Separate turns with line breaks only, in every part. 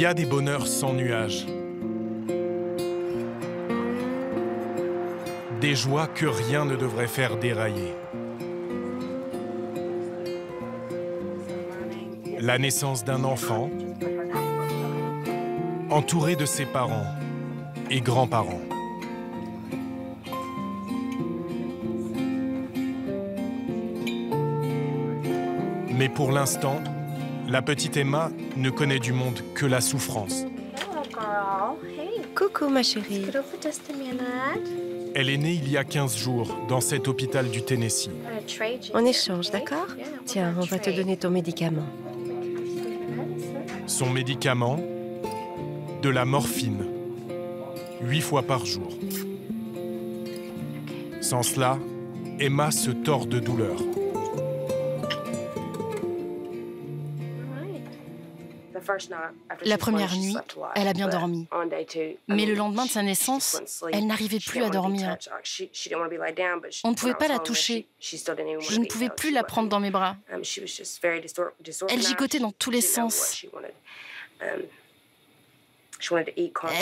y a des bonheurs sans nuages. Des joies que rien ne devrait faire dérailler. La naissance d'un enfant, entouré de ses parents et grands-parents. Mais pour l'instant, la petite Emma ne connaît du monde que la souffrance.
Coucou ma chérie.
Elle est née il y a 15 jours dans cet hôpital du Tennessee.
On échange, d'accord? Tiens, on va te donner ton médicament.
Son médicament, de la morphine, 8 fois par jour. Sans cela, Emma se tord de douleur.
La première nuit, elle a bien dormi. Mais le lendemain de sa naissance, elle n'arrivait plus à dormir. On ne pouvait pas la toucher. Je ne pouvais plus la prendre dans mes bras. Elle gigotait dans tous les sens. Elle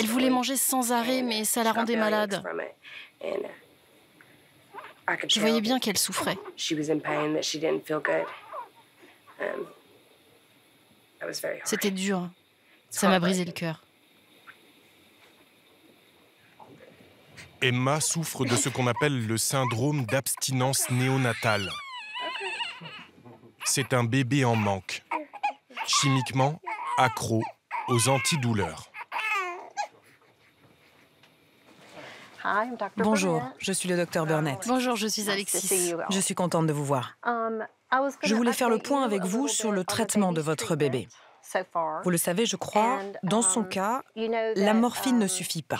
voulait manger sans arrêt, mais ça la rendait malade. Je voyais bien qu'elle souffrait. C'était dur. Ça m'a brisé le cœur.
Emma souffre de ce qu'on appelle le syndrome d'abstinence néonatale. C'est un bébé en manque, chimiquement accro aux antidouleurs.
Bonjour, je suis le docteur Burnett.
Bonjour, je suis Alexis.
Je suis contente de vous voir. Je voulais faire le point avec vous sur le traitement de votre bébé. Vous le savez, je crois, dans son cas, la morphine ne suffit pas.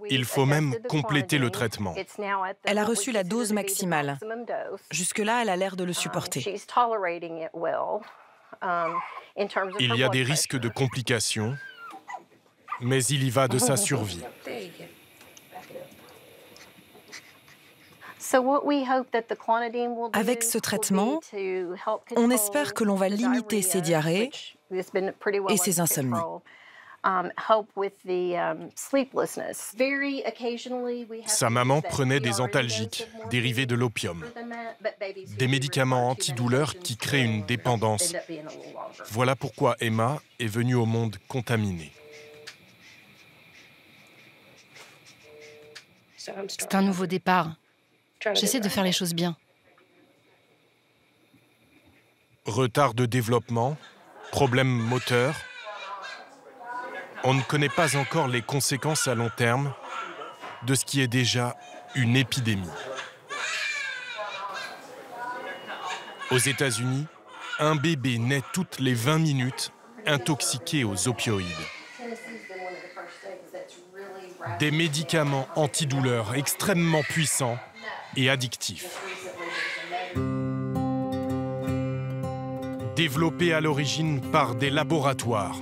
Il faut même compléter le traitement.
Elle a reçu la dose maximale. Jusque-là, elle a l'air de le supporter.
Il y a des risques de complications, mais il y va de sa survie.
Avec ce traitement, on espère que l'on va limiter ses diarrhées et ses insomnies.
Sa maman prenait des antalgiques dérivés de l'opium, des médicaments antidouleurs qui créent une dépendance. Voilà pourquoi Emma est venue au monde contaminée.
C'est un nouveau départ. J'essaie de faire les choses bien.
Retard de développement, problèmes moteurs. On ne connaît pas encore les conséquences à long terme de ce qui est déjà une épidémie. Aux États-Unis, un bébé naît toutes les 20 minutes intoxiqué aux opioïdes. Des médicaments antidouleurs extrêmement puissants et addictifs. Développés à l'origine par des laboratoires,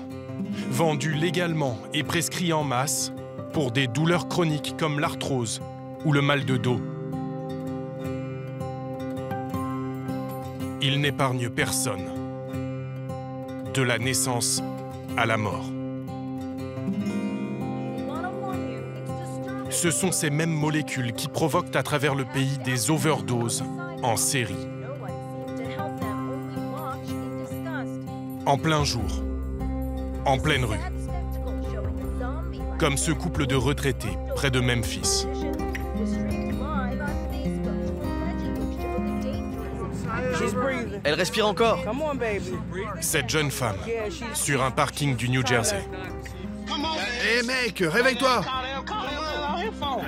vendus légalement et prescrits en masse pour des douleurs chroniques comme l'arthrose ou le mal de dos. Ils n'épargnent personne, de la naissance à la mort. Ce sont ces mêmes molécules qui provoquent à travers le pays des overdoses en série. En plein jour, en pleine rue. Comme ce couple de retraités près de Memphis.
Elle respire encore.
Cette jeune femme, sur un parking du New Jersey.
Hé mec, réveille-toi!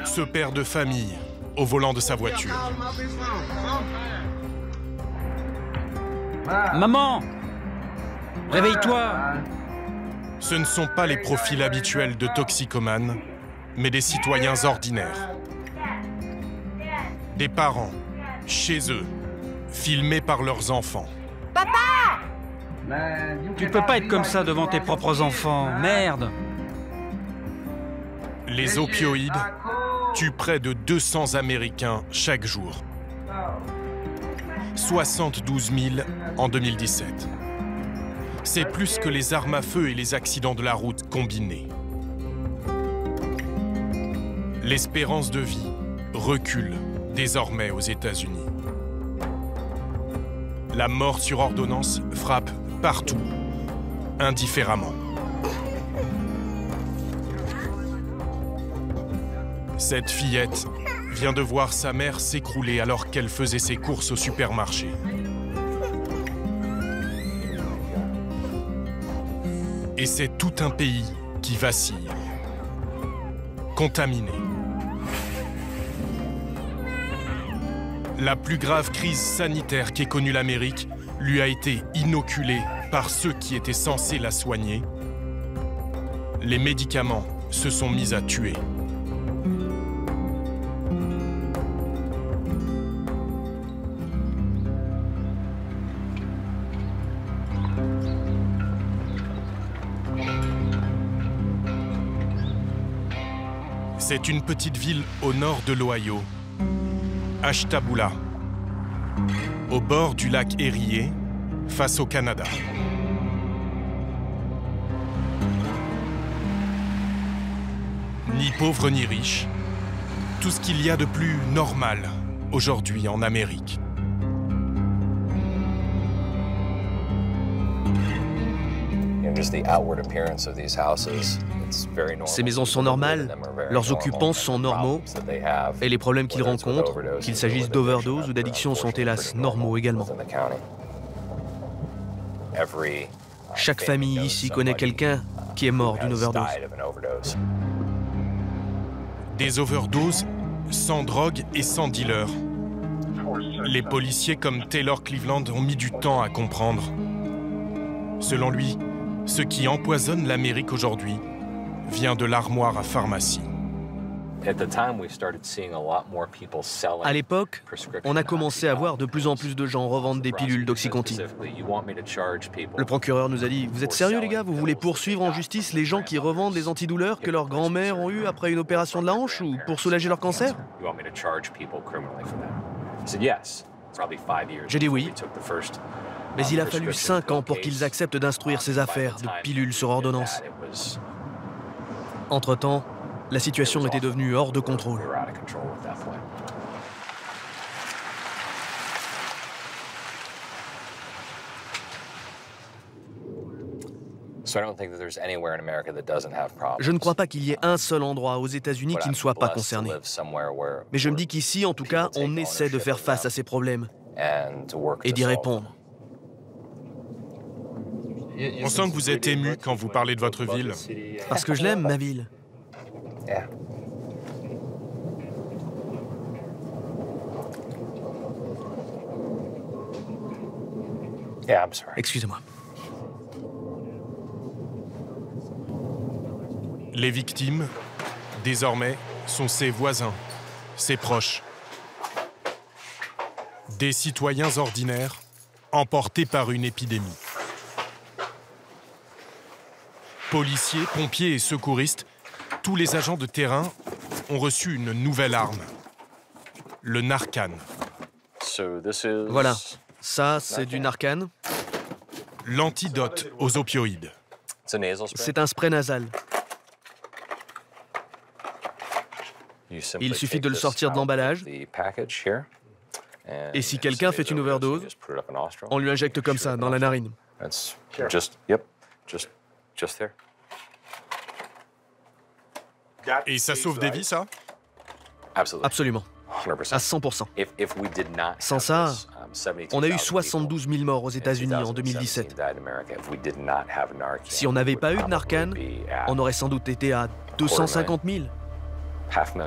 Ce père de famille, au volant de sa voiture.
Maman! Réveille-toi!
Ce ne sont pas les profils habituels de toxicomanes, mais des citoyens ordinaires. Des parents, chez eux, filmés par leurs enfants.
Tu peux pas être comme ça devant tes propres enfants, merde!
Les opioïdes tuent près de 200 Américains chaque jour. 72 000 en 2017. C'est plus que les armes à feu et les accidents de la route combinés. L'espérance de vie recule désormais aux États-Unis. La mort sur ordonnance frappe partout, indifféremment. Cette fillette vient de voir sa mère s'écrouler alors qu'elle faisait ses courses au supermarché. Et c'est tout un pays qui vacille, contaminé. La plus grave crise sanitaire qu'ait connue l'Amérique lui a été inoculée par ceux qui étaient censés la soigner. Les médicaments se sont mis à tuer. C'est une petite ville au nord de l'Ohio, Ashtabula, au bord du lac Erie, face au Canada. Ni pauvre ni riche, tout ce qu'il y a de plus normal aujourd'hui en Amérique.
Ces maisons sont normales, leurs occupants sont normaux, et les problèmes qu'ils rencontrent, qu'il s'agisse d'overdose ou d'addiction, sont hélas normaux également. Chaque famille ici connaît quelqu'un qui est mort d'une overdose.
Des overdoses sans drogue et sans dealer. Les policiers comme Taylor Cleveland ont mis du temps à comprendre. Selon lui, ce qui empoisonne l'Amérique aujourd'hui vient de l'armoire à pharmacie.
À l'époque, on a commencé à voir de plus en plus de gens revendre des pilules d'Oxycontin. Le procureur nous a dit « Vous êtes sérieux les gars? Vous voulez poursuivre en justice les gens qui revendent les antidouleurs que leurs grands-mères ont eu après une opération de la hanche ou pour soulager leur cancer ?» J'ai dit oui. Mais il a fallu 5 ans pour qu'ils acceptent d'instruire ces affaires de pilules sur ordonnance. Entre-temps, la situation était devenue hors de contrôle. Je ne crois pas qu'il y ait un seul endroit aux États-Unis qui ne soit pas concerné. Mais je me dis qu'ici, en tout cas, on essaie de faire face à ces problèmes et d'y répondre.
On sent que vous êtes ému quand vous parlez de votre ville.
Parce que je l'aime, ma ville. Excusez-moi.
Les victimes, désormais, sont ses voisins, ses proches. Des citoyens ordinaires emportés par une épidémie. Policiers, pompiers et secouristes, tous les agents de terrain ont reçu une nouvelle arme, le Narcan.
Voilà, ça c'est du Narcan.
L'antidote aux opioïdes.
C'est un spray nasal. Il suffit de le sortir de l'emballage. Et si quelqu'un fait une overdose, on lui injecte comme ça, dans la narine.
Et ça sauve des vies, ça?
Absolument. À 100%. Sans ça, on a eu 72 000 morts aux États-Unis en 2017. Si on n'avait pas eu de Narcan, on aurait sans doute été à 250 000.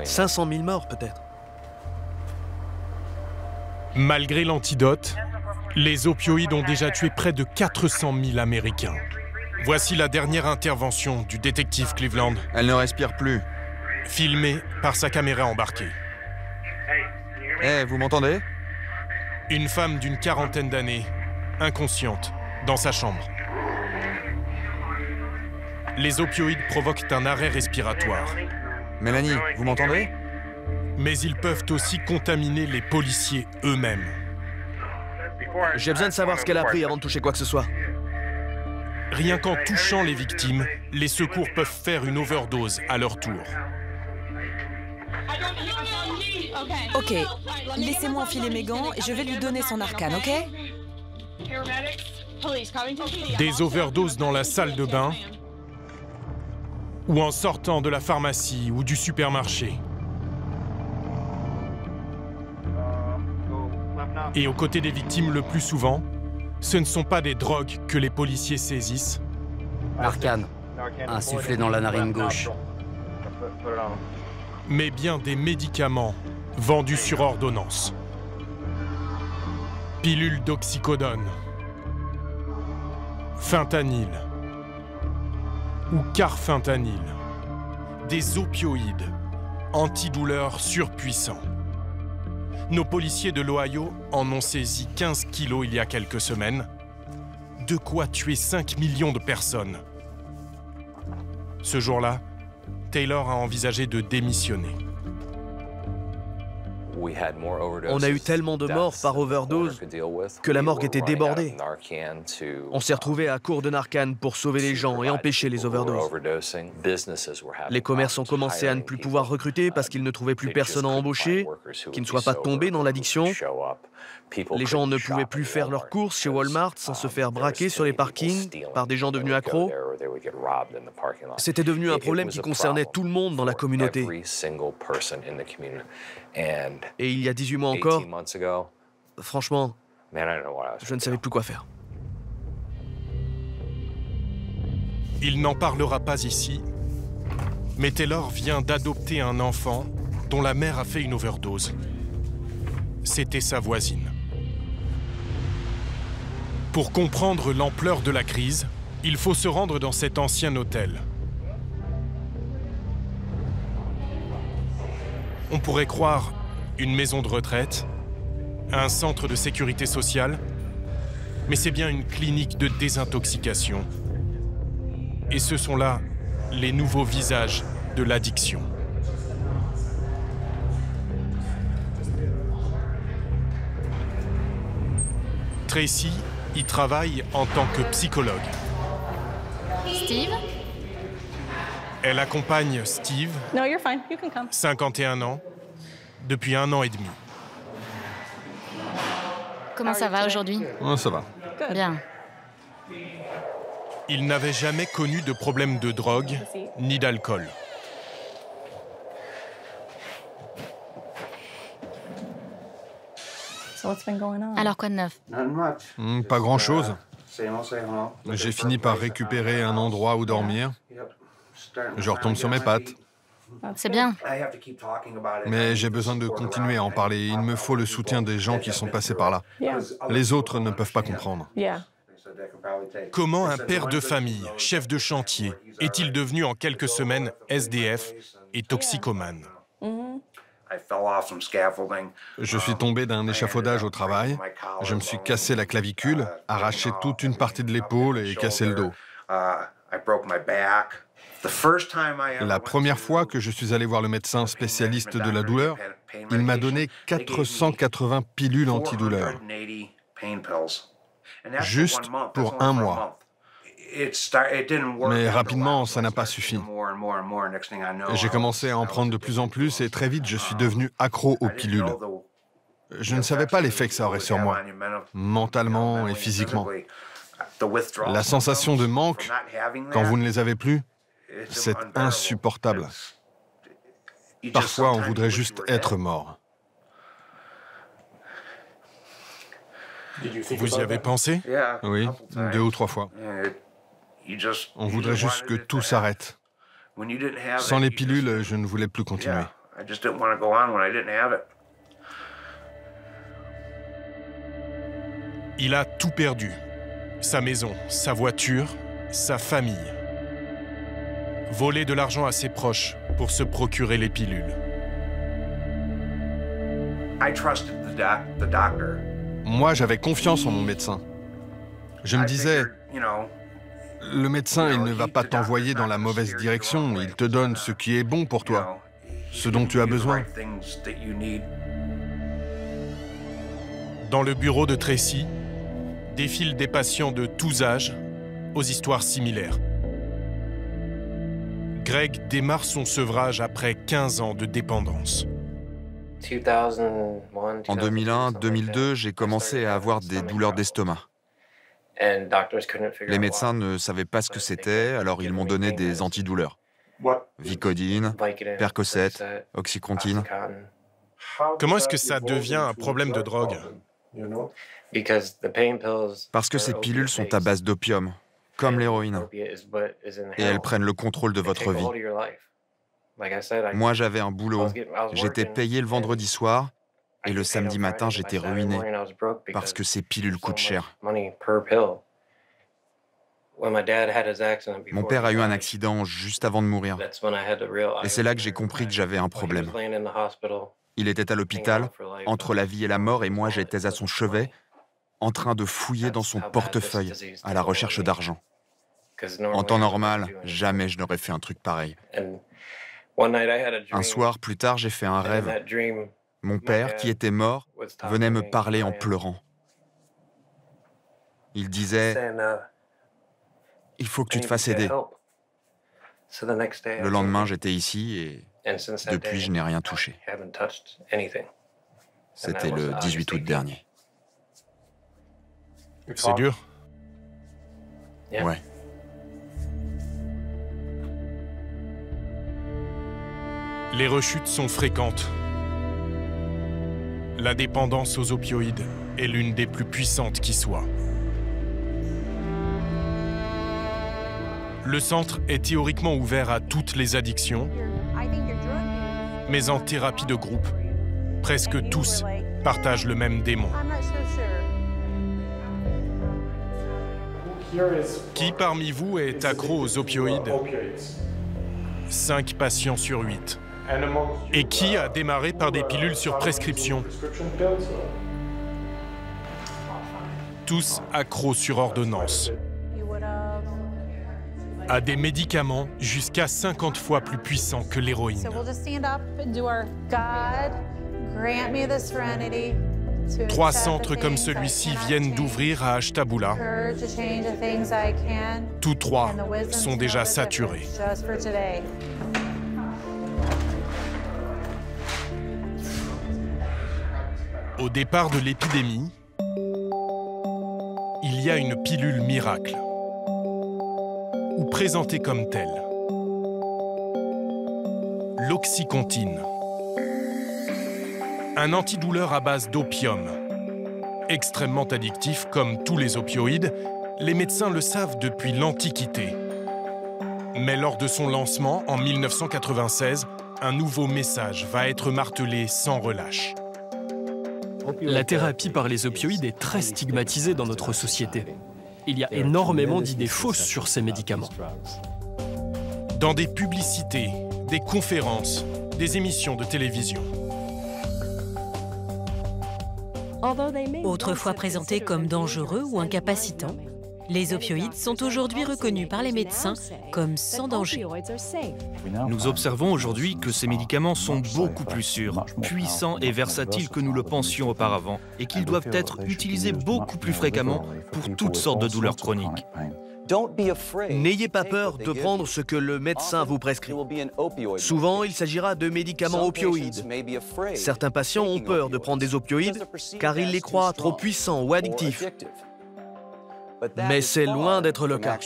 500 000 morts, peut-être.
Malgré l'antidote, les opioïdes ont déjà tué près de 400 000 Américains. Voici la dernière intervention du détective Cleveland.
Elle ne respire plus.
Filmée par sa caméra embarquée.
Eh, vous m'entendez?
Une femme d'une quarantaine d'années, inconsciente, dans sa chambre. Les opioïdes provoquent un arrêt respiratoire.
Mélanie, vous m'entendez?
Mais ils peuvent aussi contaminer les policiers eux-mêmes.
J'ai besoin de savoir ce qu'elle a pris avant de toucher quoi que ce soit.
Rien qu'en touchant les victimes, les secours peuvent faire une overdose à leur tour.
Ok, laissez-moi enfiler mes gants et je vais lui donner son Narcan, ok?
Des overdoses dans la salle de bain ou en sortant de la pharmacie ou du supermarché. Et aux côtés des victimes le plus souvent, ce ne sont pas des drogues que les policiers saisissent.
Narcan, insufflé dans la narine gauche.
Mais bien des médicaments vendus sur ordonnance. Pilules d'oxycodone, fentanyl ou carfentanyl, des opioïdes, antidouleurs surpuissants. Nos policiers de l'Ohio en ont saisi 15 kilos il y a quelques semaines, de quoi tuer 5 millions de personnes. Ce jour-là, Taylor a envisagé de démissionner.
On a eu tellement de morts par overdose que la morgue était débordée. On s'est retrouvé à court de Narcan pour sauver les gens et empêcher les overdoses. Les commerces ont commencé à ne plus pouvoir recruter parce qu'ils ne trouvaient plus personne à embaucher, qui ne soit pas tombé dans l'addiction. Les gens ne pouvaient plus faire leurs courses chez Walmart sans se faire braquer sur les parkings par des gens devenus accros. C'était devenu un problème qui concernait tout le monde dans la communauté. Et il y a 18 mois encore, franchement, je ne savais plus quoi faire.
Il n'en parlera pas ici, mais Taylor vient d'adopter un enfant dont la mère a fait une overdose. C'était sa voisine. Pour comprendre l'ampleur de la crise, il faut se rendre dans cet ancien hôtel. On pourrait croire une maison de retraite, un centre de sécurité sociale, mais c'est bien une clinique de désintoxication. Et ce sont là les nouveaux visages de l'addiction. Tracy y travaille en tant que psychologue.
Steve?
Elle accompagne Steve, 51 ans, depuis 1 an et demi.
Comment ça va aujourd'hui?
Oh, ça va.
Bien.
Il n'avait jamais connu de problème de drogue ni d'alcool.
Alors quoi de neuf?
Pas grand-chose. J'ai fini par récupérer un endroit où dormir. Je retombe sur mes pattes.
C'est bien.
Mais j'ai besoin de continuer à en parler. Il me faut le soutien des gens qui sont passés par là. Les autres ne peuvent pas comprendre.
Comment un père de famille, chef de chantier, est-il devenu en quelques semaines SDF et toxicomane?
Je suis tombé d'un échafaudage au travail. Je me suis cassé la clavicule, arraché toute une partie de l'épaule et cassé le dos. La première fois que je suis allé voir le médecin spécialiste de la douleur, il m'a donné 480 pilules antidouleurs. Juste pour 1 mois. Mais rapidement, ça n'a pas suffi. J'ai commencé à en prendre de plus en plus et très vite, je suis devenu accro aux pilules. Je ne savais pas l'effet que ça aurait sur moi, mentalement et physiquement. La sensation de manque, quand vous ne les avez plus, c'est insupportable. Parfois, on voudrait juste être mort.
Vous y avez pensé?
Oui, 2 ou 3 fois. On voudrait juste que tout s'arrête. Sans les pilules, je ne voulais plus continuer.
Il a tout perdu. Sa maison, sa voiture, sa famille. Voler de l'argent à ses proches pour se procurer les pilules.
Moi, j'avais confiance en mon médecin. Je me disais, le médecin, il ne va pas t'envoyer dans la mauvaise direction, il te donne ce qui est bon pour toi, ce dont tu as besoin.
Dans le bureau de Tracy, défilent des patients de tous âges aux histoires similaires. Greg démarre son sevrage après 15 ans de dépendance.
En 2001-2002, j'ai commencé à avoir des douleurs d'estomac. Les médecins ne savaient pas ce que c'était, alors ils m'ont donné des antidouleurs. Vicodine, Percocet, Oxycontin.
Comment est-ce que ça devient un problème de drogue?
Parce que ces pilules sont à base d'opium, comme l'héroïne, et elles prennent le contrôle de votre vie. Moi, j'avais un boulot, j'étais payé le vendredi soir, et le samedi matin, j'étais ruiné, parce que ces pilules coûtent cher. Mon père a eu un accident juste avant de mourir, et c'est là que j'ai compris que j'avais un problème. Il était à l'hôpital, entre la vie et la mort, et moi j'étais à son chevet, en train de fouiller dans son portefeuille, à la recherche d'argent. En temps normal, jamais je n'aurais fait un truc pareil. Un soir, plus tard, j'ai fait un rêve. Mon père, qui était mort, venait me parler en pleurant. Il disait « Il faut que tu te fasses aider ». Le lendemain, j'étais ici et depuis, je n'ai rien touché. C'était le 18 août dernier.
C'est dur?
Ouais.
Les rechutes sont fréquentes. La dépendance aux opioïdes est l'une des plus puissantes qui soit. Le centre est théoriquement ouvert à toutes les addictions, mais en thérapie de groupe, presque tous partagent le même démon. Qui parmi vous est accro aux opioïdes? 5 patients sur 8. Et qui a démarré par des pilules sur prescription? Tous accros sur ordonnance. À des médicaments jusqu'à 50 fois plus puissants que l'héroïne. 3 centres comme celui-ci viennent d'ouvrir à Ashtabula. Tous 3 sont déjà saturés. Au départ de l'épidémie, il y a une pilule miracle, ou présentée comme telle. L'Oxycontin. Un antidouleur à base d'opium. Extrêmement addictif comme tous les opioïdes, les médecins le savent depuis l'Antiquité. Mais lors de son lancement, en 1996, un nouveau message va être martelé sans relâche.
La thérapie par les opioïdes est très stigmatisée dans notre société. Il y a énormément d'idées fausses sur ces médicaments.
Dans des publicités, des conférences, des émissions de télévision.
Autrefois présentés comme dangereux ou incapacitants, les opioïdes sont aujourd'hui reconnus par les médecins comme sans danger.
Nous observons aujourd'hui que ces médicaments sont beaucoup plus sûrs, puissants et versatiles que nous le pensions auparavant et qu'ils doivent être utilisés beaucoup plus fréquemment pour toutes sortes de douleurs chroniques. N'ayez pas peur de prendre ce que le médecin vous prescrit. Souvent, il s'agira de médicaments opioïdes. Certains patients ont peur de prendre des opioïdes car ils les croient trop puissants ou addictifs. Mais c'est loin d'être le cas.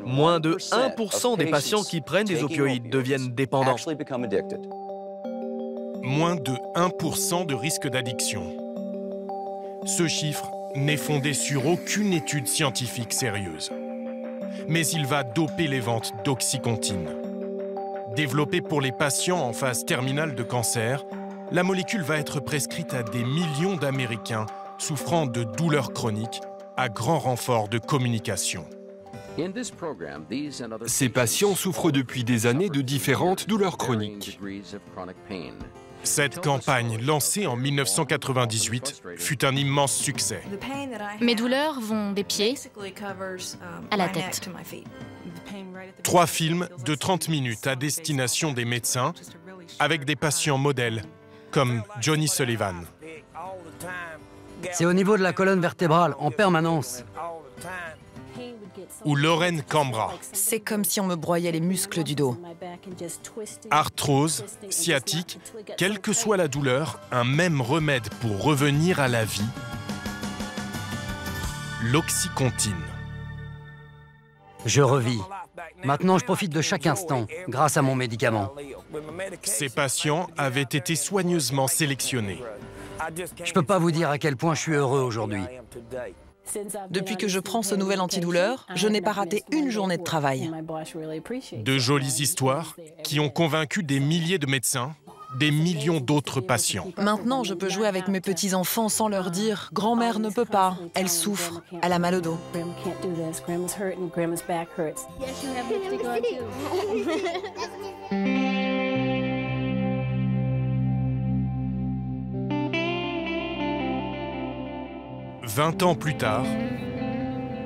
Moins de 1% des patients qui prennent des opioïdes deviennent dépendants.
Moins de 1% de risque d'addiction. Ce chiffre n'est fondé sur aucune étude scientifique sérieuse. Mais il va doper les ventes d'Oxycontin. Développée pour les patients en phase terminale de cancer, la molécule va être prescrite à des millions d'Américains souffrant de douleurs chroniques à grand renfort de communication.
Ces patients souffrent depuis des années de différentes douleurs chroniques.
Cette campagne, lancée en 1998, fut un immense succès.
Mes douleurs vont des pieds à la tête.
3 films de 30 minutes à destination des médecins avec des patients modèles comme Johnny Sullivan.
C'est au niveau de la colonne vertébrale, en permanence.
Ou Lauren Cambra.
C'est comme si on me broyait les muscles du dos.
Arthrose, sciatique, quelle que soit la douleur, un même remède pour revenir à la vie, l'oxycontine.
Je revis. Maintenant, je profite de chaque instant, grâce à mon médicament.
Ces patients avaient été soigneusement sélectionnés.
Je peux pas vous dire à quel point je suis heureux aujourd'hui.
Depuis que je prends ce nouvel antidouleur, je n'ai pas raté une journée de travail.
De jolies histoires qui ont convaincu des milliers de médecins, des millions d'autres patients.
Maintenant, je peux jouer avec mes petits-enfants sans leur dire « Grand-mère ne peut pas, elle souffre, elle a mal au dos ».
20 ans plus tard,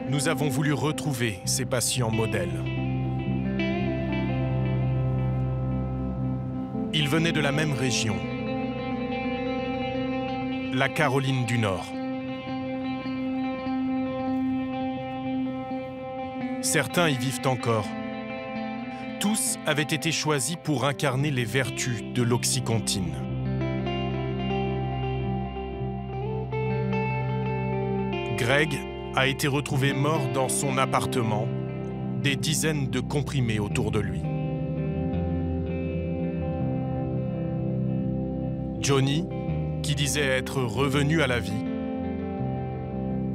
nous avons voulu retrouver ces patients modèles. Ils venaient de la même région, la Caroline du Nord. Certains y vivent encore. Tous avaient été choisis pour incarner les vertus de l'oxycontine. Greg a été retrouvé mort dans son appartement, des dizaines de comprimés autour de lui. Johnny, qui disait être revenu à la vie,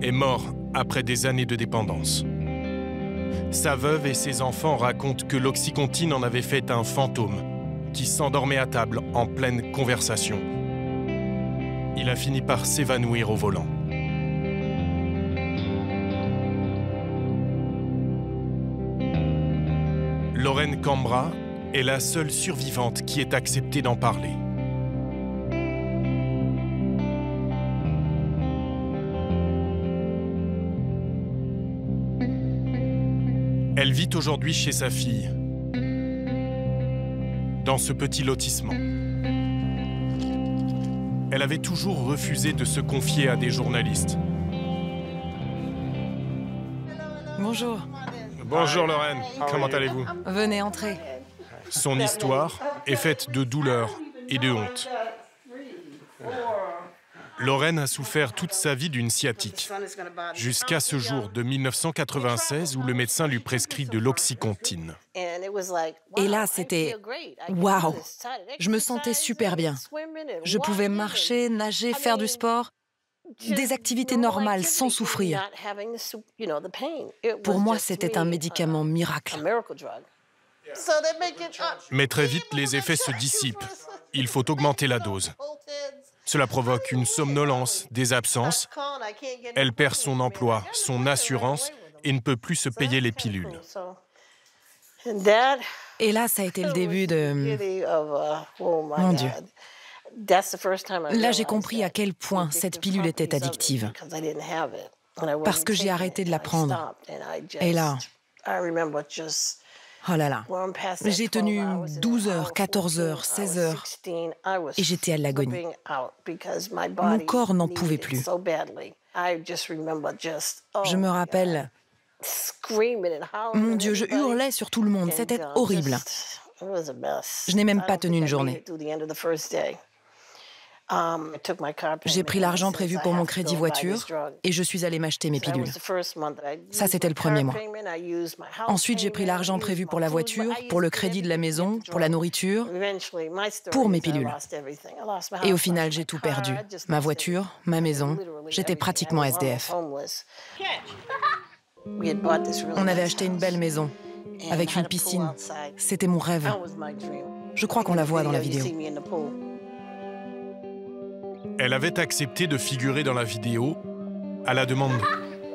est mort après des années de dépendance. Sa veuve et ses enfants racontent que l'oxycontine en avait fait un fantôme qui s'endormait à table en pleine conversation. Il a fini par s'évanouir au volant. Lauren Cambra est la seule survivante qui ait accepté d'en parler. Elle vit aujourd'hui chez sa fille, dans ce petit lotissement. Elle avait toujours refusé de se confier à des journalistes.
Bonjour.
Bonjour Lauren, comment allez-vous?
Venez entrer.
Son histoire est faite de douleur et de honte. Lauren a souffert toute sa vie d'une sciatique, jusqu'à ce jour de 1996 où le médecin lui prescrit de l'oxycontine.
Et là, c'était waouh! Je me sentais super bien. Je pouvais marcher, nager, faire du sport, des activités normales sans souffrir. Pour moi, c'était un médicament miracle.
Mais très vite, les effets se dissipent. Il faut augmenter la dose. Cela provoque une somnolence, des absences. Elle perd son emploi, son assurance et ne peut plus se payer les pilules.
Et là, ça a été le début de... Mon Dieu. Là, j'ai compris à quel point cette pilule était addictive. Parce que j'ai arrêté de la prendre. Et là... Oh là là, j'ai tenu 12 heures, 14 heures, 16 heures et j'étais à l'agonie. Mon corps n'en pouvait plus. Je me rappelle, mon Dieu, je hurlais sur tout le monde, c'était horrible. Je n'ai même pas tenu une journée. J'ai pris l'argent prévu pour mon crédit voiture et je suis allée m'acheter mes pilules. Ça, c'était le premier mois. Ensuite, j'ai pris l'argent prévu pour la voiture, pour le crédit de la maison, pour la nourriture, pour mes pilules. Et au final, j'ai tout perdu. Ma voiture, ma maison, j'étais pratiquement SDF. On avait acheté une belle maison, avec une piscine. C'était mon rêve. Je crois qu'on la voit dans la vidéo.
Elle avait accepté de figurer dans la vidéo à la demande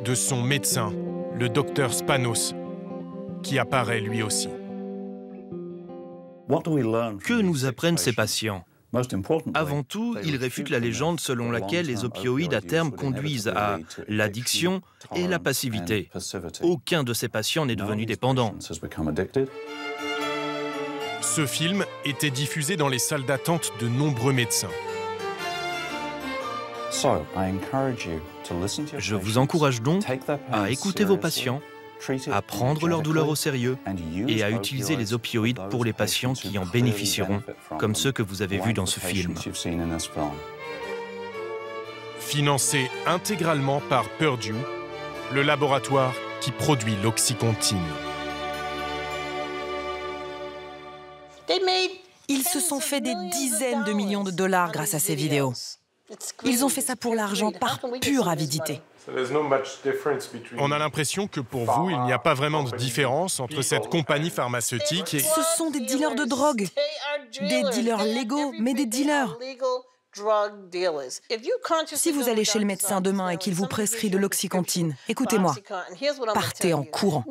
de son médecin, le docteur Spanos, qui apparaît lui aussi.
Que nous apprennent ces patients? Avant tout, ils réfutent la légende selon laquelle les opioïdes à terme conduisent à l'addiction et la passivité. Aucun de ces patients n'est devenu dépendant.
Ce film était diffusé dans les salles d'attente de nombreux médecins.
Je vous encourage donc à écouter vos patients, à prendre leur douleur au sérieux et à utiliser les opioïdes pour les patients qui en bénéficieront, comme ceux que vous avez vus dans ce film.
Financé intégralement par Purdue, le laboratoire qui produit l'Oxycontin.
Ils se sont fait des dizaines de millions de dollars grâce à ces vidéos. Ils ont fait ça pour l'argent par pure avidité.
On a l'impression que pour vous, il n'y a pas vraiment de différence entre cette compagnie pharmaceutique et...
Ce sont des dealers de drogue. Des dealers légaux, mais des dealers. Si vous allez chez le médecin demain et qu'il vous prescrit de l'Oxycontin, écoutez-moi, partez en courant.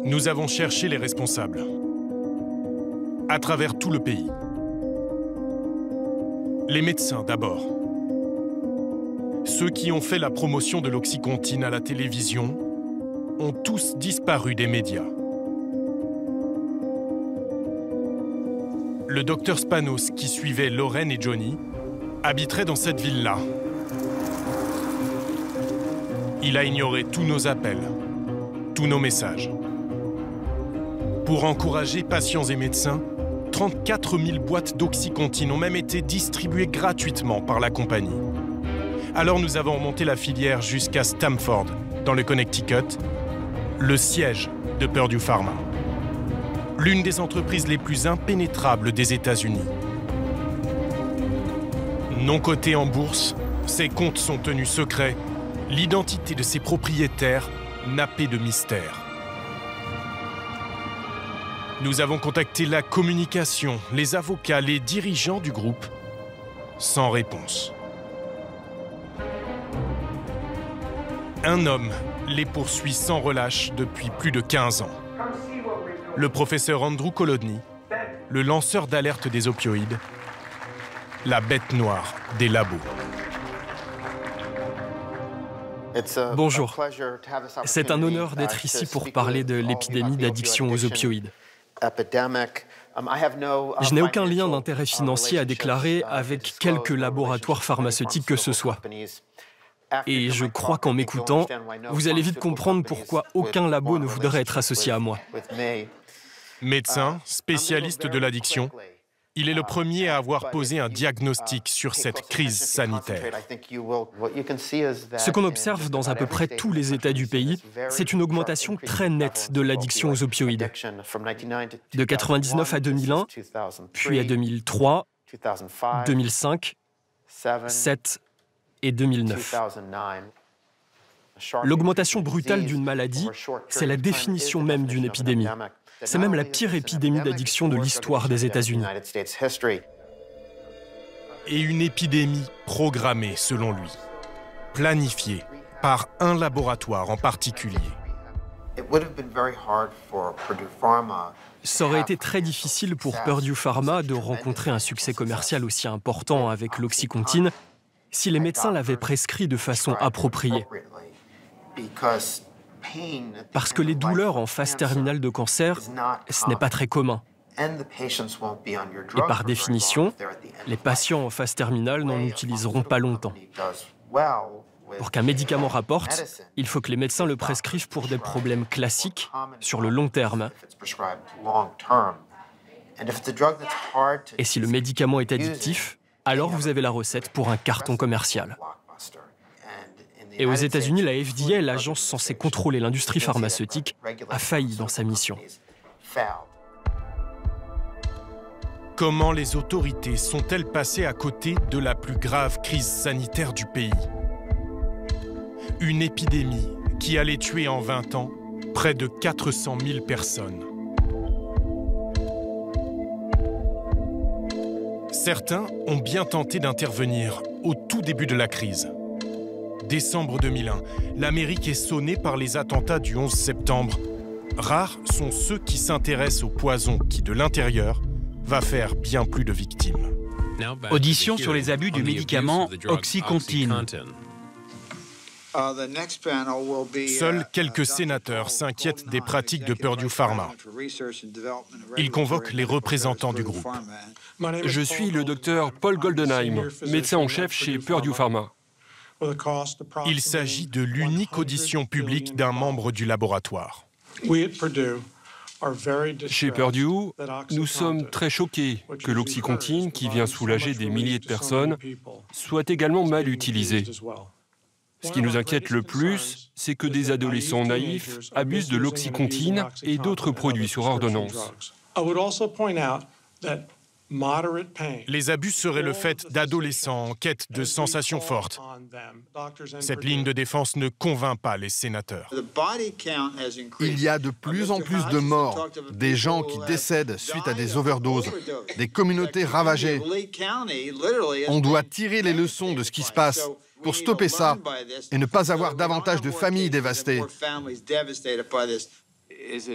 Nous avons cherché les responsables à travers tout le pays. Les médecins d'abord. Ceux qui ont fait la promotion de l'Oxycontin à la télévision ont tous disparu des médias. Le docteur Spanos, qui suivait Lorraine et Johnny, habiterait dans cette ville-là. Il a ignoré tous nos appels, tous nos messages. Pour encourager patients et médecins, 34 000 boîtes d'Oxycontin ont même été distribuées gratuitement par la compagnie. Alors nous avons remonté la filière jusqu'à Stamford, dans le Connecticut, le siège de Purdue Pharma. L'une des entreprises les plus impénétrables des États-Unis. Non cotée en bourse, ses comptes sont tenus secrets, l'identité de ses propriétaires nappée de mystère. Nous avons contacté la communication, les avocats, les dirigeants du groupe, sans réponse. Un homme les poursuit sans relâche depuis plus de 15 ans. Le professeur Andrew Kolodny, le lanceur d'alerte des opioïdes, la bête noire des labos.
Bonjour. C'est un honneur d'être ici pour parler de l'épidémie d'addiction aux opioïdes. Je n'ai aucun lien d'intérêt financier à déclarer avec quelque laboratoire pharmaceutique que ce soit. Et je crois qu'en m'écoutant, vous allez vite comprendre pourquoi aucun labo ne voudrait être associé à moi.
Médecin, spécialiste de l'addiction, il est le premier à avoir posé un diagnostic sur cette crise sanitaire.
Ce qu'on observe dans à peu près tous les États du pays, c'est une augmentation très nette de l'addiction aux opioïdes. De 1999 à 2001, puis à 2003, 2005, 2007 et 2009. L'augmentation brutale d'une maladie, c'est la définition même d'une épidémie. C'est même la pire épidémie d'addiction de l'histoire des États-Unis.
Et une épidémie programmée, selon lui, planifiée par un laboratoire en particulier.
Ça aurait été très difficile pour Purdue Pharma de rencontrer un succès commercial aussi important avec l'Oxycontin si les médecins l'avaient prescrit de façon appropriée. Parce que les douleurs en phase terminale de cancer, ce n'est pas très commun. Et par définition, les patients en phase terminale n'en utiliseront pas longtemps. Pour qu'un médicament rapporte, il faut que les médecins le prescrivent pour des problèmes classiques sur le long terme. Et si le médicament est addictif, alors vous avez la recette pour un carton commercial. Et aux États-Unis, la FDA, l'agence censée contrôler l'industrie pharmaceutique, a failli dans sa mission.
Comment les autorités sont-elles passées à côté de la plus grave crise sanitaire du pays? Une épidémie qui allait tuer en 20 ans près de 400 000 personnes. Certains ont bien tenté d'intervenir au tout début de la crise. Décembre 2001, l'Amérique est sonnée par les attentats du 11 septembre. Rares sont ceux qui s'intéressent au poison qui, de l'intérieur, va faire bien plus de victimes.
Audition sur les abus du médicament Oxycontin.
Seuls quelques sénateurs s'inquiètent des pratiques de Purdue Pharma. Ils convoquent les représentants du groupe.
Je suis le docteur Paul Goldenheim, médecin en chef chez Purdue Pharma.
Il s'agit de l'unique audition publique d'un membre du laboratoire.
Chez Purdue, nous sommes très choqués que l'oxycontine, qui vient soulager des milliers de personnes, soit également mal utilisée. Ce qui nous inquiète le plus, c'est que des adolescents naïfs abusent de l'oxycontine et d'autres produits sur ordonnance.
Les abus seraient le fait d'adolescents en quête de sensations fortes. Cette ligne de défense ne convainc pas les sénateurs.
Il y a de plus en plus de morts, des gens qui décèdent suite à des overdoses, des communautés ravagées. On doit tirer les leçons de ce qui se passe pour stopper ça et ne pas avoir davantage de familles dévastées.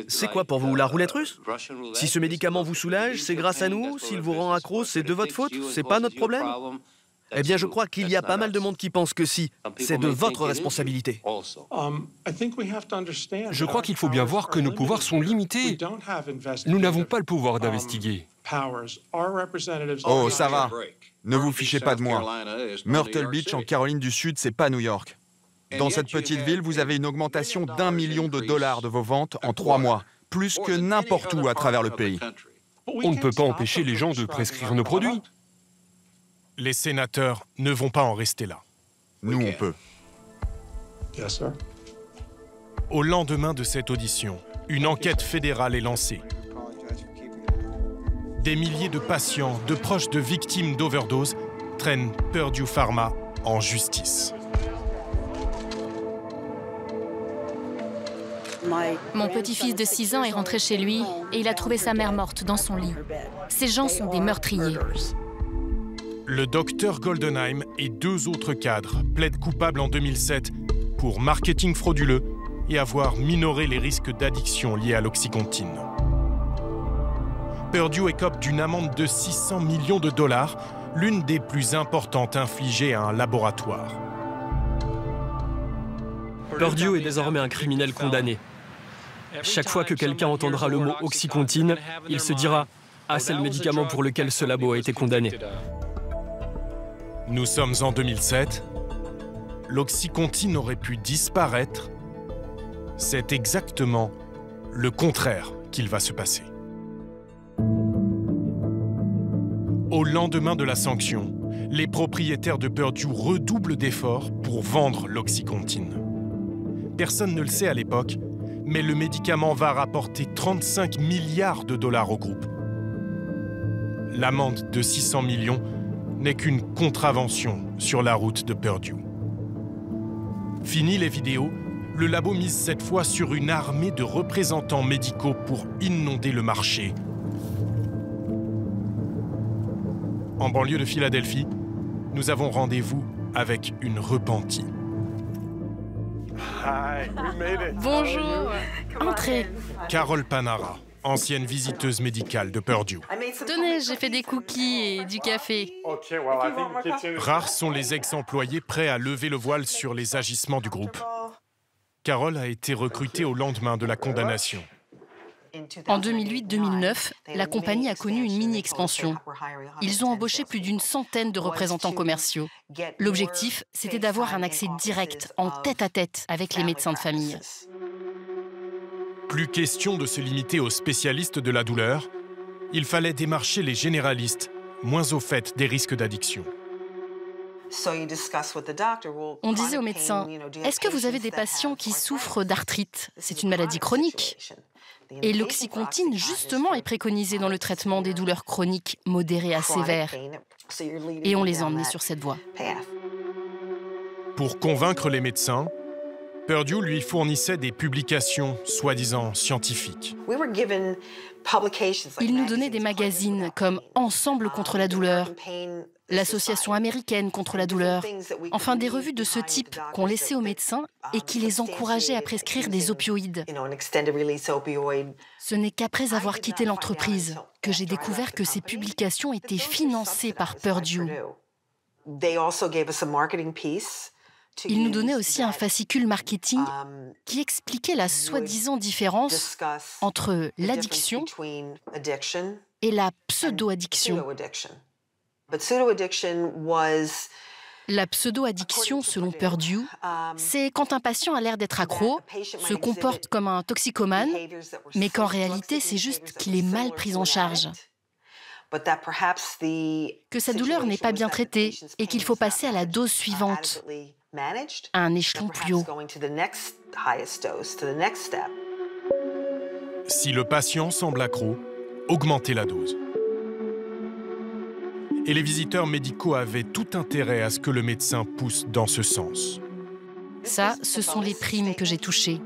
C'est quoi pour vous, la roulette russe? Si ce médicament vous soulage, c'est grâce à nous. S'il vous rend accro, c'est de votre faute. C'est pas notre problème. Eh bien, je crois qu'il y a pas mal de monde qui pense que si. C'est de votre responsabilité.
Je crois qu'il faut bien voir que nos pouvoirs sont limités. Nous n'avons pas le pouvoir d'investiguer.
Oh, ça va. Ne vous fichez pas de moi. Myrtle Beach, en Caroline du Sud, c'est pas New York. Dans cette petite ville, vous avez une augmentation d'$1 million de vos ventes en 3 mois, plus que n'importe où à travers le pays.
On ne peut pas empêcher les gens de prescrire nos produits.
Les sénateurs ne vont pas en rester là.
Nous, on peut.
Au lendemain de cette audition, une enquête fédérale est lancée. Des milliers de patients, de proches de victimes d'overdose traînent Purdue Pharma en justice.
Mon petit-fils de 6 ans est rentré chez lui et il a trouvé sa mère morte dans son lit. Ces gens sont des meurtriers.
Le docteur Goldenheim et 2 autres cadres plaident coupables en 2007 pour marketing frauduleux et avoir minoré les risques d'addiction liés à l'oxycontine. Purdue écope d'une amende de $600 millions, l'une des plus importantes infligées à un laboratoire.
Purdue est désormais un criminel condamné. Chaque fois que quelqu'un entendra le mot oxycontine, il se dira « Ah, c'est le médicament pour lequel ce labo a été condamné ».
Nous sommes en 2007. L'oxycontine aurait pu disparaître. C'est exactement le contraire qu'il va se passer. Au lendemain de la sanction, les propriétaires de Purdue redoublent d'efforts pour vendre l'oxycontine. Personne ne le sait à l'époque, mais le médicament va rapporter $35 milliards au groupe. L'amende de 600 millions n'est qu'une contravention sur la route de Purdue. Fini les vidéos, le labo mise cette fois sur une armée de représentants médicaux pour inonder le marché. En banlieue de Philadelphie, nous avons rendez-vous avec une repentie.
Bonjour. Entrez.
Carol Panara, ancienne visiteuse médicale de Purdue.
Tenez, j'ai fait des cookies et du café.
Rares sont les ex-employés prêts à lever le voile sur les agissements du groupe. Carol a été recrutée au lendemain de la condamnation.
En 2008-2009, la compagnie a connu une mini-expansion. Ils ont embauché plus d'une centaine de représentants commerciaux. L'objectif, c'était d'avoir un accès direct, en tête-à-tête, avec les médecins de famille.
Plus question de se limiter aux spécialistes de la douleur. Il fallait démarcher les généralistes, moins au fait des risques d'addiction.
On disait aux médecins, est-ce que vous avez des patients qui souffrent d'arthrite? C'est une maladie chronique. Et l'oxycontine, justement, est préconisée dans le traitement des douleurs chroniques modérées à sévères. Et on les a emmenés sur cette voie.
Pour convaincre les médecins, Purdue lui fournissait des publications soi-disant scientifiques.
Il nous donnait des magazines comme Ensemble contre la douleur, l'Association américaine contre la douleur, enfin des revues de ce type qu'on laissait aux médecins et qui les encourageaient à prescrire des opioïdes. Ce n'est qu'après avoir quitté l'entreprise que j'ai découvert que ces publications étaient financées par Purdue. il nous donnait aussi un fascicule marketing qui expliquait la soi-disant différence entre l'addiction et la pseudo-addiction. La pseudo-addiction, selon Purdue, c'est quand un patient a l'air d'être accro, se comporte comme un toxicomane, mais qu'en réalité, c'est juste qu'il est mal pris en charge. Que sa douleur n'est pas bien traitée et qu'il faut passer à la dose suivante, à un échelon plus haut.
Si le patient semble accro, augmentez la dose. Et les visiteurs médicaux avaient tout intérêt à ce que le médecin pousse dans ce sens.
Ça, ce sont les primes que j'ai touchées.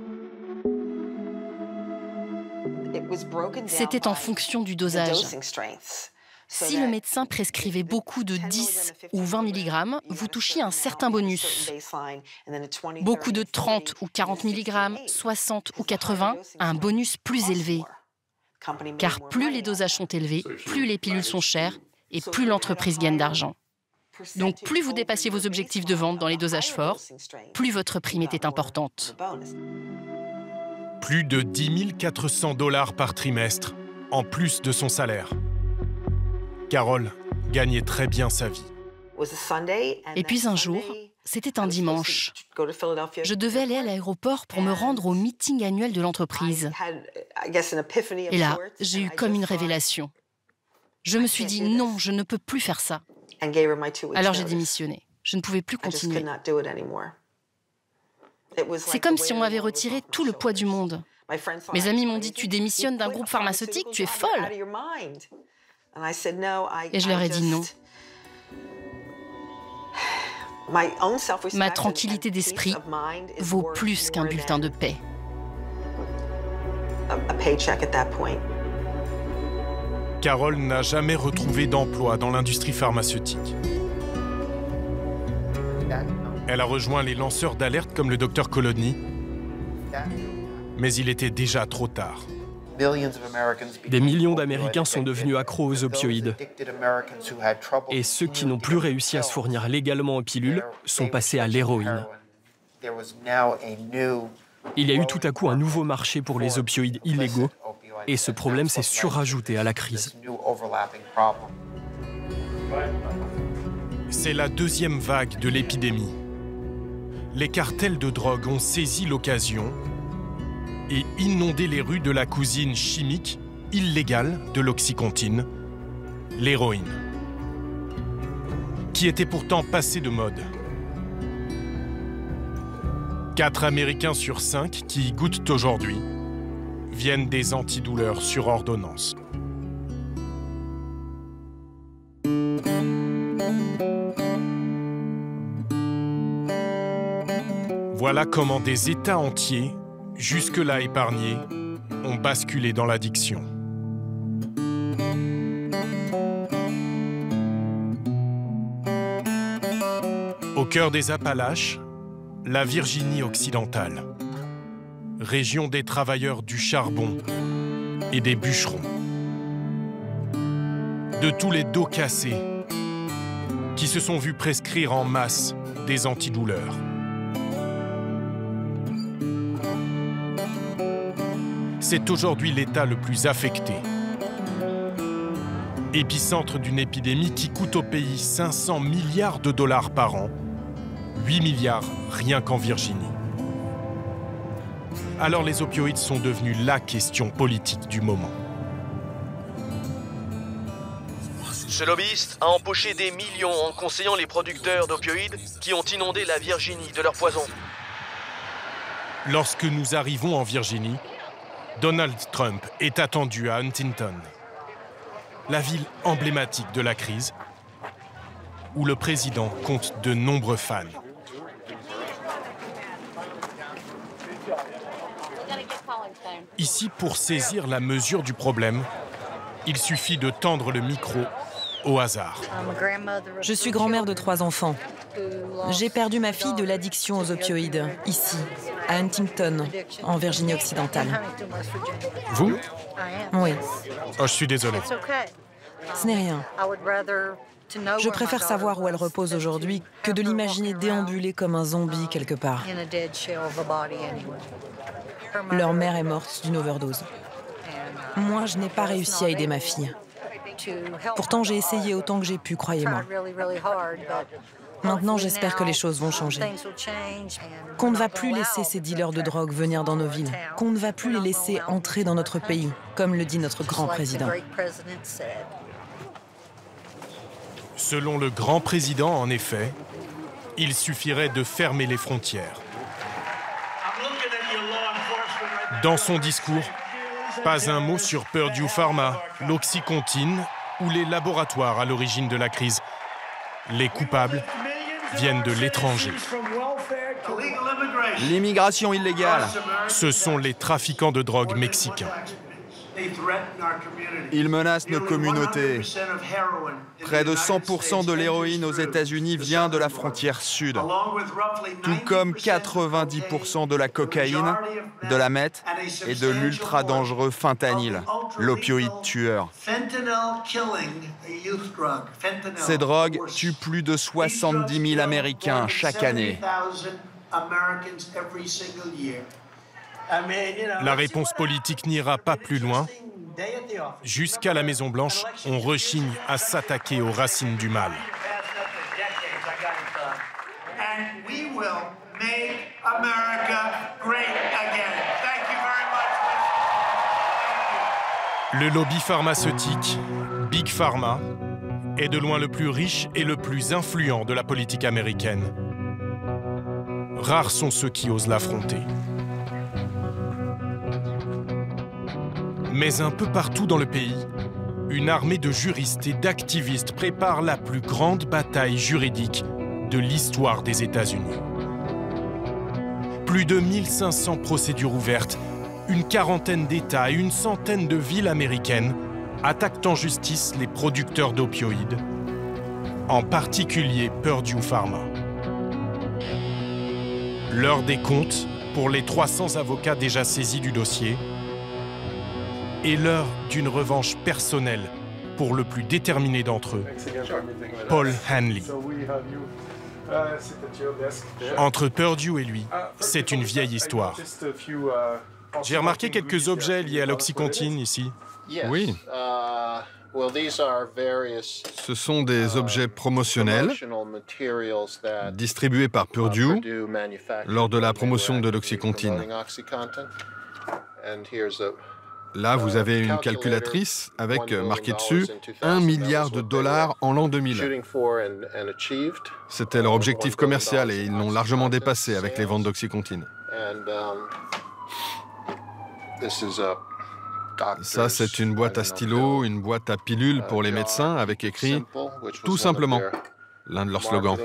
C'était en fonction du dosage. Si le médecin prescrivait beaucoup de 10 ou 20 mg, vous touchiez un certain bonus. Beaucoup de 30 ou 40 mg, 60 ou 80, un bonus plus élevé. Car plus les dosages sont élevés, plus les pilules sont chères et plus l'entreprise gagne d'argent. Donc plus vous dépassiez vos objectifs de vente dans les dosages forts, plus votre prime était importante.
Plus de 10 400 $ par trimestre, en plus de son salaire. Carol gagnait très bien sa vie.
Et puis un jour, c'était un dimanche. Je devais aller à l'aéroport pour me rendre au meeting annuel de l'entreprise. Et là, j'ai eu comme une révélation. Je me suis dit non, je ne peux plus faire ça. Alors j'ai démissionné. Je ne pouvais plus continuer. C'est comme si on m'avait retiré tout le poids du monde. Mes amis m'ont dit « Tu démissionnes d'un groupe pharmaceutique, tu es folle !» Et je leur ai dit non. Ma tranquillité d'esprit vaut plus qu'un bulletin de paie.
Carol n'a jamais retrouvé d'emploi dans l'industrie pharmaceutique. Elle a rejoint les lanceurs d'alerte comme le Dr Colodny, mais il était déjà trop tard.
Des millions d'Américains sont devenus accros aux opioïdes. Et ceux qui n'ont plus réussi à se fournir légalement aux pilules sont passés à l'héroïne. Il y a eu tout à coup un nouveau marché pour les opioïdes illégaux et ce problème s'est surajouté à la crise.
C'est la deuxième vague de l'épidémie. Les cartels de drogue ont saisi l'occasion et inondé les rues de la cousine chimique illégale de l'oxycontine, l'héroïne, qui était pourtant passée de mode. 4 Américains sur 5 qui y goûtent aujourd'hui viennent des antidouleurs sur ordonnance. Voilà comment des États entiers, jusque-là épargnés, ont basculé dans l'addiction. Au cœur des Appalaches, la Virginie occidentale, région des travailleurs du charbon et des bûcherons. De tous les dos cassés qui se sont vus prescrire en masse des antidouleurs. C'est aujourd'hui l'État le plus affecté. Épicentre d'une épidémie qui coûte au pays 500 milliards de dollars par an, 8 milliards rien qu'en Virginie. Alors les opioïdes sont devenus la question politique du moment.
Ce lobbyiste a empoché des millions en conseillant les producteurs d'opioïdes qui ont inondé la Virginie de leur poison.
Lorsque nous arrivons en Virginie, Donald Trump est attendu à Huntington, la ville emblématique de la crise, où le président compte de nombreux fans. Ici, pour saisir la mesure du problème, il suffit de tendre le micro au hasard.
Je suis grand-mère de 3 enfants. J'ai perdu ma fille de l'addiction aux opioïdes, ici, à Huntington, en Virginie occidentale.
Vous?
Oui.
Oh, je suis désolé.
Ce n'est rien. Je préfère savoir où elle repose aujourd'hui que de l'imaginer déambuler comme un zombie quelque part. Leur mère est morte d'une overdose. Moi, je n'ai pas réussi à aider ma fille. Pourtant, j'ai essayé autant que j'ai pu, croyez-moi. Maintenant, j'espère que les choses vont changer. Qu'on ne va plus laisser ces dealers de drogue venir dans nos villes. Qu'on ne va plus les laisser entrer dans notre pays, comme le dit notre grand président.
Selon le grand président, en effet, il suffirait de fermer les frontières. Dans son discours, pas un mot sur Purdue Pharma, l'Oxycontin ou les laboratoires à l'origine de la crise. Les coupables viennent de l'étranger.
L'immigration illégale.
Ce sont les trafiquants de drogue mexicains.
Ils menacent nos communautés. Près de 100% de l'héroïne aux États-Unis vient de la frontière sud, tout comme 90% de la cocaïne, de la meth et de l'ultra-dangereux fentanyl, l'opioïde tueur. Ces drogues tuent plus de 70 000 Américains chaque année.
La réponse politique n'ira pas plus loin. Jusqu'à la Maison-Blanche, on rechigne à s'attaquer aux racines du mal. Le lobby pharmaceutique, Big Pharma, est de loin le plus riche et le plus influent de la politique américaine. Rares sont ceux qui osent l'affronter. Mais un peu partout dans le pays, une armée de juristes et d'activistes prépare la plus grande bataille juridique de l'histoire des États-Unis. Plus de 1500 procédures ouvertes, une quarantaine d'États et une centaine de villes américaines attaquent en justice les producteurs d'opioïdes, en particulier Purdue Pharma. L'heure des comptes pour les 300 avocats déjà saisis du dossier, et l'heure d'une revanche personnelle pour le plus déterminé d'entre eux, Paul Hanley. Entre Purdue et lui, c'est une vieille histoire. J'ai remarqué quelques objets liés à l'Oxycontin ici.
Oui. Ce sont des objets promotionnels distribués par Purdue lors de la promotion de l'Oxycontin. Là, vous avez une calculatrice avec marqué dessus « 1 milliard de dollars en l'an 2000 ». C'était leur objectif commercial et ils l'ont largement dépassé avec les ventes d'Oxycontin. Ça, c'est une boîte à stylos, une boîte à pilules pour les médecins avec écrit « Tout simplement », l'un de leurs slogans.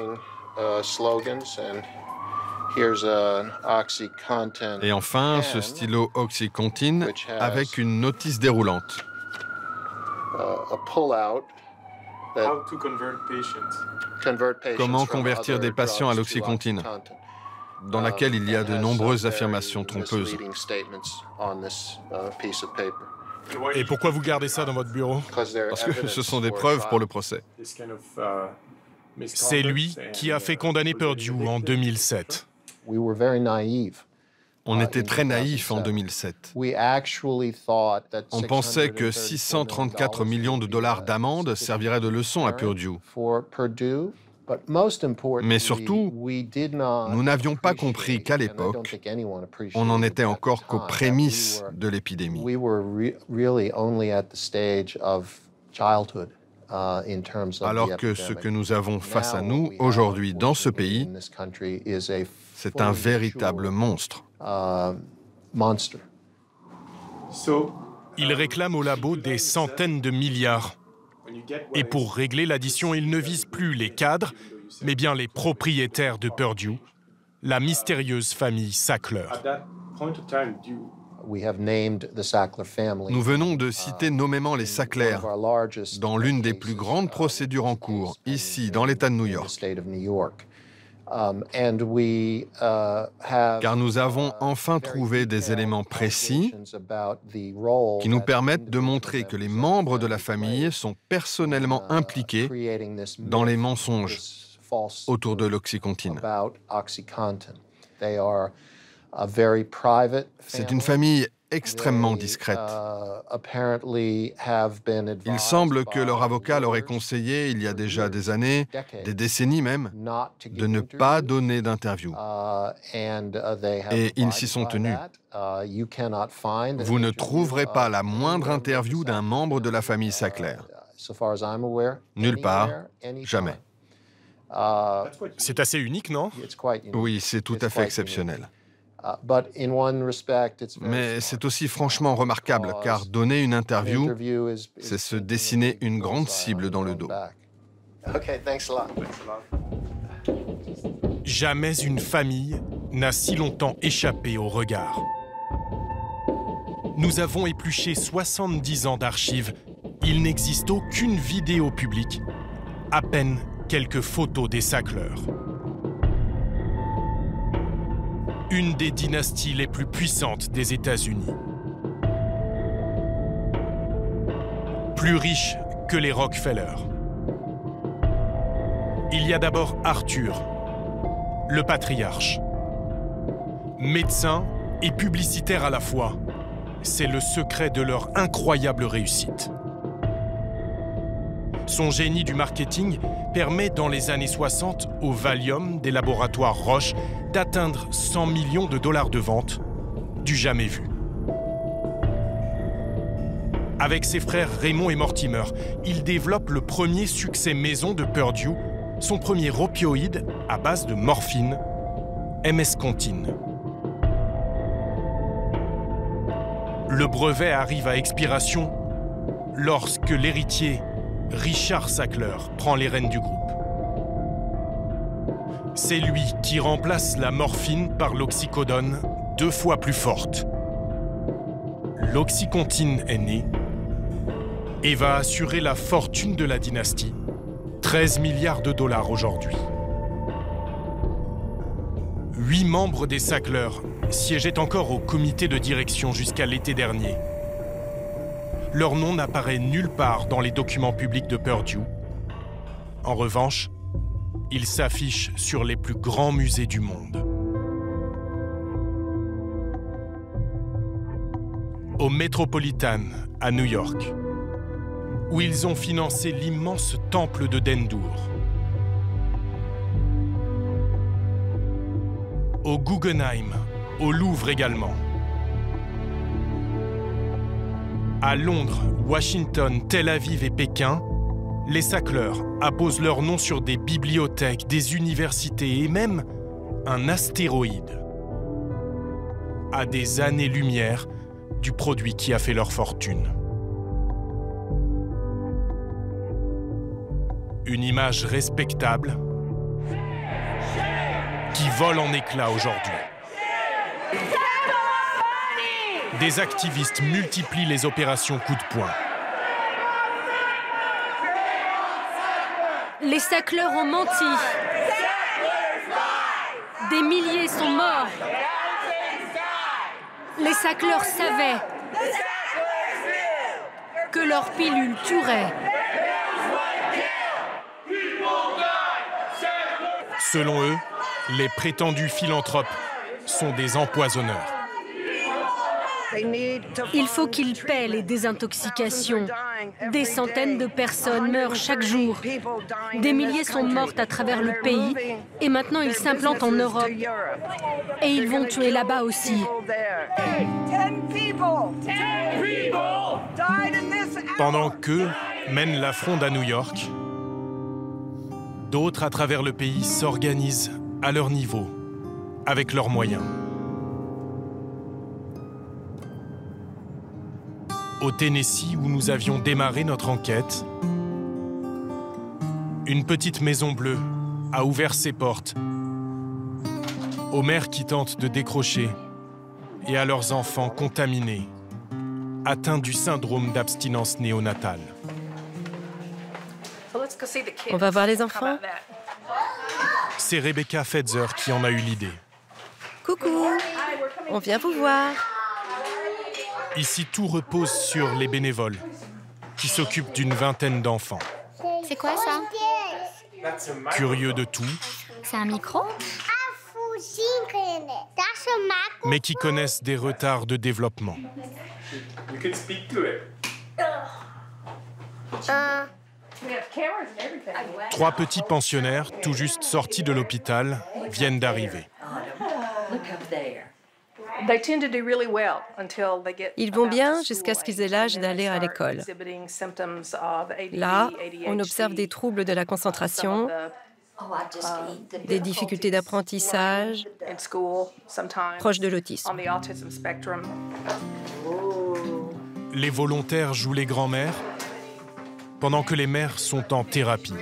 Et enfin, ce stylo Oxycontin avec une notice déroulante. Comment convertir des patients à l'Oxycontin, dans laquelle il y a de nombreuses affirmations trompeuses.
Et pourquoi vous gardez ça dans votre bureau?
Parce que ce sont des preuves pour le procès.
C'est lui qui a fait condamner Purdue en 2007.
On était très naïfs en 2007. On pensait que 634 millions de dollars d'amende serviraient de leçon à Purdue. Mais surtout, nous n'avions pas compris qu'à l'époque, on n'en était encore qu'aux prémices de l'épidémie. Alors que ce que nous avons face à nous aujourd'hui dans ce pays, c'est un véritable monstre.
Il réclame au labo des centaines de milliards. Et pour régler l'addition, il ne vise plus les cadres, mais bien les propriétaires de Purdue, la mystérieuse famille Sackler.
Nous venons de citer nommément les Sackler dans l'une des plus grandes procédures en cours, ici, dans l'État de New York. Car nous avons enfin trouvé des éléments précis qui nous permettent de montrer que les membres de la famille sont personnellement impliqués dans les mensonges autour de l'Oxycontin. C'est une famille extrêmement discrète. Il semble que leur avocat leur ait conseillé, il y a déjà des années, des décennies même, de ne pas donner d'interview. Et ils s'y sont tenus. Vous ne trouverez pas la moindre interview d'un membre de la famille Sackler. Nulle part, jamais.
C'est assez unique, non?
Oui, c'est tout à fait exceptionnel. Mais c'est aussi franchement remarquable, car donner une interview, c'est se dessiner une grande cible dans le dos.
Jamais une famille n'a si longtemps échappé au regard. Nous avons épluché 70 ans d'archives. Il n'existe aucune vidéo publique, à peine quelques photos des Sackler. Une des dynasties les plus puissantes des États-Unis. Plus riche que les Rockefeller. Il y a d'abord Arthur, le patriarche. Médecin et publicitaire à la fois, c'est le secret de leur incroyable réussite. Son génie du marketing permet dans les années 60 au Valium des laboratoires Roche d'atteindre 100 millions de dollars de vente, du jamais vu. Avec ses frères Raymond et Mortimer, il développe le premier succès maison de Purdue, son premier opioïde à base de morphine, MS-Contin. Le brevet arrive à expiration lorsque l'héritier Richard Sackler prend les rênes du groupe. C'est lui qui remplace la morphine par l'oxycodone, 2 fois plus forte. L'Oxycontin est né et va assurer la fortune de la dynastie, 13 milliards de dollars aujourd'hui. 8 membres des Sackler siégeaient encore au comité de direction jusqu'à l'été dernier. Leur nom n'apparaît nulle part dans les documents publics de Purdue. En revanche, ils s'affichent sur les plus grands musées du monde. Au Metropolitan, à New York, où ils ont financé l'immense temple de Dendur. Au Guggenheim, au Louvre également. À Londres, Washington, Tel Aviv et Pékin, les Sackler apposent leur nom sur des bibliothèques, des universités et même un astéroïde. À des années-lumière du produit qui a fait leur fortune. Une image respectable qui vole en éclats aujourd'hui. Des activistes multiplient les opérations coup de poing.
Les Sackler ont menti. Des milliers sont morts. Les Sackler savaient que leur pilule tuerait.
Selon eux, les prétendus philanthropes sont des empoisonneurs.
Il faut qu'ils paient les désintoxications. Des centaines de personnes meurent chaque jour. Des milliers sont mortes à travers le pays et maintenant ils s'implantent en Europe. Et ils vont tuer là-bas aussi.
Pendant qu'eux mènent la fronde à New York, d'autres à travers le pays s'organisent à leur niveau, avec leurs moyens. Au Tennessee, où nous avions démarré notre enquête, une petite maison bleue a ouvert ses portes aux mères qui tentent de décrocher et à leurs enfants contaminés, atteints du syndrome d'abstinence néonatale.
On va voir les enfants?
c'est Rebecca Fetzer qui en a eu l'idée.
Coucou, on vient vous voir.
Ici, tout repose sur les bénévoles, qui s'occupent d'une vingtaine d'enfants.
C'est quoi ça?
Curieux de tout,
C'est un micro?
mais qui connaissent des retards de développement. 3 petits pensionnaires, tout juste sortis de l'hôpital, viennent d'arriver.
Ils vont bien jusqu'à ce qu'ils aient l'âge d'aller à l'école. Là, on observe des troubles de la concentration, des difficultés d'apprentissage, proches de l'autisme.
Les volontaires jouent les grands-mères, pendant que les mères sont en thérapie.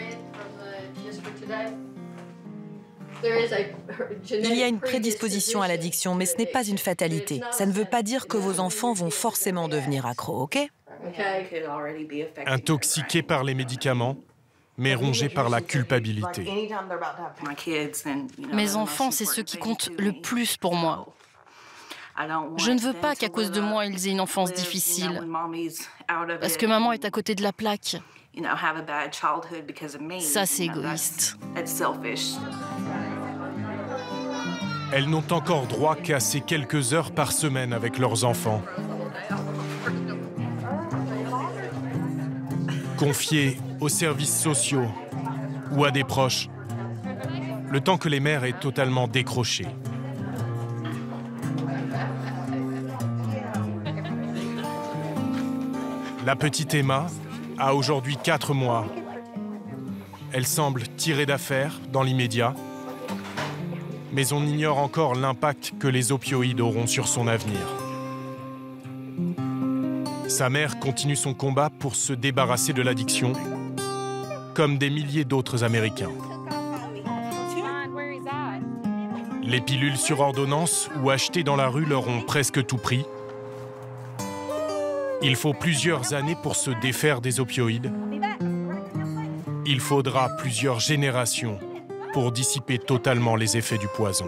Il y a une prédisposition à l'addiction, mais ce n'est pas une fatalité. Ça ne veut pas dire que vos enfants vont forcément devenir accros, ok?
Intoxiqués par les médicaments, mais rongés par la culpabilité.
Mes enfants, c'est ceux qui comptent le plus pour moi. Je ne veux pas qu'à cause de moi, ils aient une enfance difficile. Parce que maman est à côté de la plaque. Ça, c'est égoïste.
Elles n'ont encore droit qu'à ces quelques heures par semaine avec leurs enfants. Confiées aux services sociaux ou à des proches, le temps que les mères aient totalement décroché. La petite Emma a aujourd'hui 4 mois. Elle semble tirée d'affaire dans l'immédiat, mais on ignore encore l'impact que les opioïdes auront sur son avenir. Sa mère continue son combat pour se débarrasser de l'addiction, comme des milliers d'autres Américains. Les pilules sur ordonnance ou achetées dans la rue leur ont presque tout pris. Il faut plusieurs années pour se défaire des opioïdes. Il faudra plusieurs générations pour dissiper totalement les effets du poison.